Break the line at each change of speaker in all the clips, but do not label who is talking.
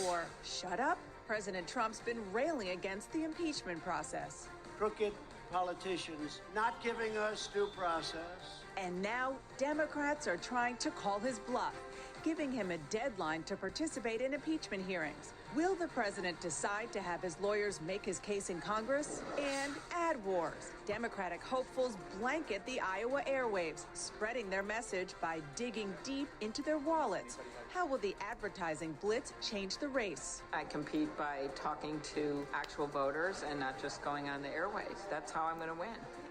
Or shut up? President Trump's been railing against the impeachment process.
Crooked politicians not giving us due process.
And now Democrats are trying to call his bluff, giving him a deadline to participate in impeachment hearings. Will the president decide to have his lawyers make his case in Congress? And ad wars. Democratic hopefuls blanket the Iowa airwaves, spreading their message by digging deep into their wallets. How will the advertising blitz change the race?
I compete by talking to actual voters and not just going on the airwaves. That's how I'm going to win.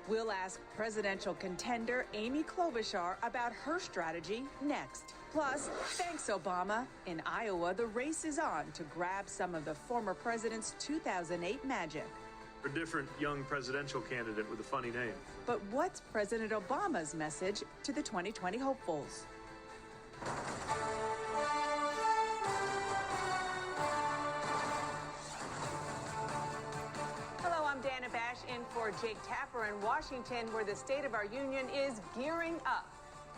We'll ask presidential contender Amy Klobuchar about her strategy next. Plus, thanks, Obama. In Iowa, the race is on to grab some of the former president's 2008 magic.
A different young presidential candidate with a funny name.
But what's President Obama's message to the 2020 hopefuls? Hello, I'm Dana Bash in for Jake Tapper in Washington, where the State of our Union is gearing up.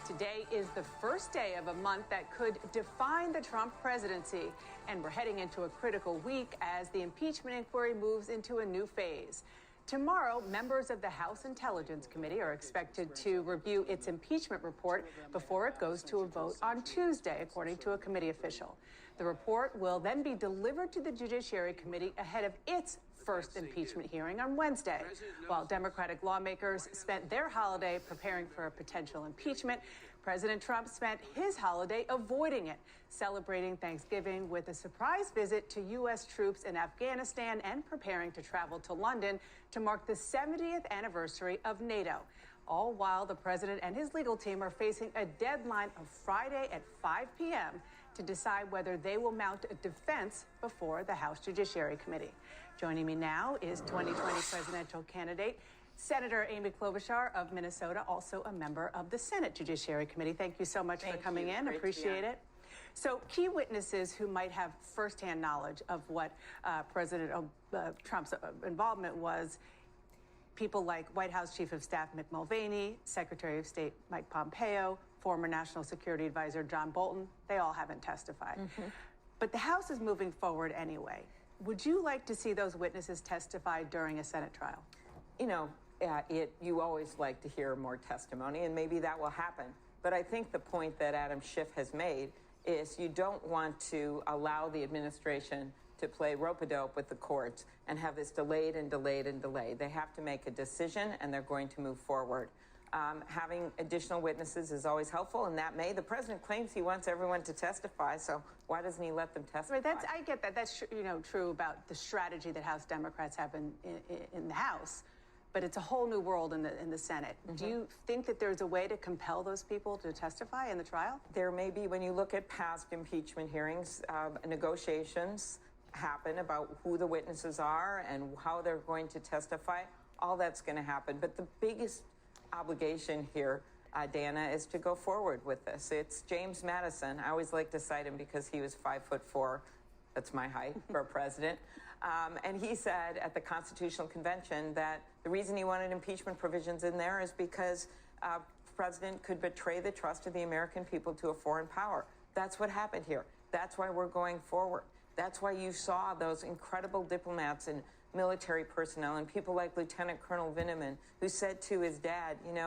Today is the first day of a month that could define the Trump presidency, and we're heading into a critical week as the impeachment inquiry moves into a new phase. Tomorrow, members of the House Intelligence Committee are expected to review its impeachment report before it goes to a vote on Tuesday, according to a committee official. The report will then be delivered to the Judiciary Committee ahead of its first impeachment hearing on Wednesday. While Democratic lawmakers spent their holiday preparing for a potential impeachment, President Trump spent his holiday avoiding it, celebrating Thanksgiving with a surprise visit to U.S. troops in Afghanistan and preparing to travel to London to mark the 70th anniversary of NATO. All while the president and his legal team are facing a deadline of Friday at 5 p.m. to decide whether they will mount a defense before the House Judiciary Committee. Joining me now is 2020 presidential candidate Senator Amy Klobuchar of Minnesota, also a member of the Senate Judiciary Committee. Thank you so much for coming in. Appreciate it. So key witnesses who might have firsthand knowledge of what President Trump's involvement was, people like White House Chief of Staff Mick Mulvaney, Secretary of State Mike Pompeo, former National Security Advisor John Bolton. They all haven't testified. But the House is moving forward anyway. Would you like to see those witnesses testify during a Senate trial?
You know, you always like to hear more testimony, and maybe that will happen. But I think the point that Adam Schiff has made is you don't want to allow the administration to play rope-a-dope with the courts and have this delayed and delayed and delayed. They have to make a decision, and they're going to move forward. Having additional witnesses is always helpful, and that the president claims he wants everyone to testify, so why doesn't he let them testify?
Right, I get that. That's true about the strategy that House Democrats have in the House. But it's a whole new world in the Senate. Do you think that there's a way to compel those people to testify in the trial?
There may be. When you look at past impeachment hearings, negotiations happen about who the witnesses are and how they're going to testify. All that's going to happen. But the biggest obligation here, Dana, is to go forward with this. It's James Madison. I always like to cite him because he was 5'4". That's my height for a president. And he said at the Constitutional Convention that the reason he wanted impeachment provisions in there is because the president could betray the trust of the American people to a foreign power. That's what happened here. That's why we're going forward. That's why you saw those incredible diplomats and military personnel and people like Lieutenant Colonel Vindman, who said to his dad,